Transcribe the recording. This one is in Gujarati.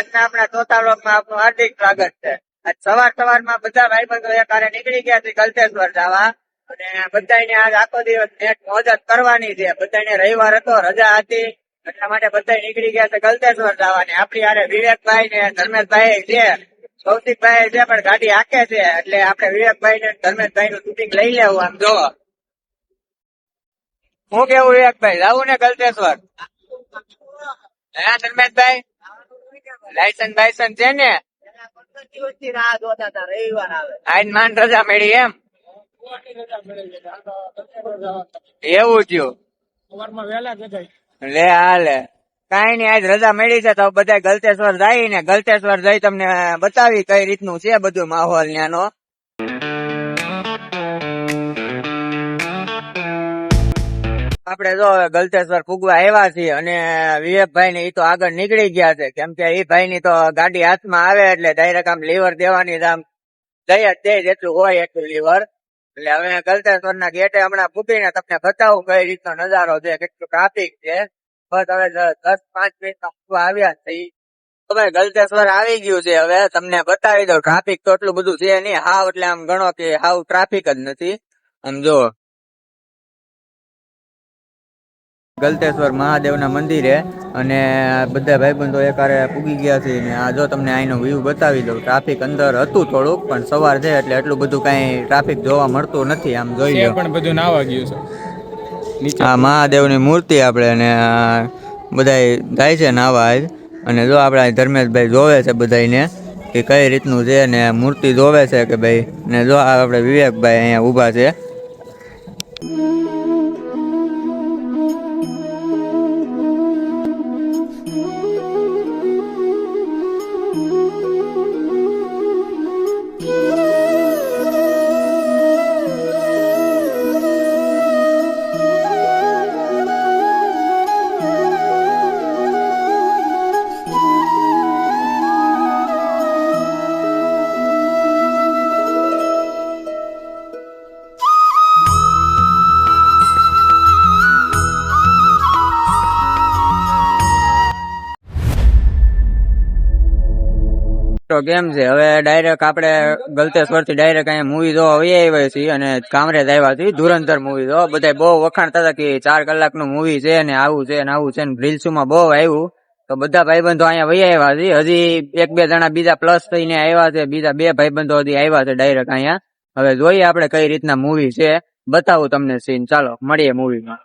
આજના આપણા ચોથા વ્લોગમાં આપનું હાર્દિક સ્વાગત છે. આજ સવારમાં બધા ભાઈબંધો એકારે નીકળી ગયા છે ગલતેશ્વર જવા, અને બધાને આજ આખો દિવસ મોજ કરવાની છે. બધાને રવિવાર હતો, રજા હતી, એટલા માટે બધા નીકળી ગયા છે ગલતેશ્વર જવા. ને આપડી યારે વિવેકભાઈ ને ધર્મેશભાઈ છે, કૌશિકભાઈ છે પણ ગાડી હાકે છે, એટલે આપણે વિવેકભાઈ ને ધર્મેશભાઈ નું શૂટિંગ લઈ લેવું. આમ જો હું કેવું વિવેકભાઈ, જવું ને ગલતેશ્વર? હે ધર્મેશભાઈ, લાયસન્સ બાયસન્સ છે ને? આજ માંડ રજા મળી એમ? એવું થયું? લે હાલે, કઈ નઈ, આજ રજા મળી છે તો બધા ગલતેશ્વર જાય ને ગલતેશ્વર જઈ તમને બતાવી કઈ રીતનું છે બધું માહોલ ન્યાનો. આપડે જો ગલતેશ્વર ફૂગવા આવ્યા છીએ, અને વિવેકભાઈ ને ઈ તો આગળ નીકળી ગયા છે, કેમ કે ઈ ભાઈ ની તો ગાડી હાથમાં આવે એટલે ડાયરેક્ટ આમ લીવર દેવાની આમ દઈ જ દે, જેટલું હોય એટલું લીવર. એટલે હવે ગલતેશ્વર ના ગેટે હમણાં પૂકીને તમને બતાવું કઈ રીતનો નજારો છે, કેટલું ટ્રાફિક છે. બસ હવે 10-5 મિનિટમાં આવ્યા છે. હવે ગલતેશ્વર આવી ગયું છે, હવે તમને બતાવી દઉં. ટ્રાફિક તો એટલું બધું છે નહીં હાવ, એટલે આમ ગણો કે હાવ ટ્રાફિક જ નથી. આમ જો ગલતેશ્વર મહાદેવના મંદિરે, અને બધા ભાઈબંધો એકારે પૂગી ગયા છે. ને આ જો તમને અહીંનો વ્યૂ બતાવી દઉં. ટ્રાફિક અંદર હતું થોડુંક, પણ સવાર છે એટલે એટલું બધું કઈ ટ્રાફિક જોવા મળતું નથી. આમ જોઈ લો, પણ બધું નાવા ગયું છે. આ મહાદેવની મૂર્તિ આપણે, અને બધા જાય છે નાવા. અને જો આપડા ધર્મેશભાઈ જોવે છે બધાને કે કઈ રીતનું છે, ને મૂર્તિ જોવે છે કે ભાઈ. ને જો આપડે વિવેકભાઈ અહીંયા ઉભા છે. તો કેમ છે, હવે ડાયરેક્ટ આપણે ગલતેશ્વર થી ડાયરેક્ટ અહીંયા મૂવી જોવા આવ્યા છીએ, અને કામરેજ આવ્યા છીએ ધુરંધર મૂવી જોવા. બધા બહુ વખાણતા હતા કે 4 કલાકનું મૂવી છે ને આવું છે ને આવું છે ને, રીલ્સમાં બહુ આવ્યું. તો બધા ભાઈબંધો અહીંયા વહી આવ્યા છે. હજી 1-2 જણા બીજા પ્લસ થઈને આવ્યા છે, બીજા 2 ભાઈબંધો હજી આવ્યા છે ડાયરેક્ટ અહીંયા. હવે જોઈએ આપણે કઈ રીતના મૂવી છે, બતાવું તમને સીન. ચાલો મળીએ મૂવીમાં.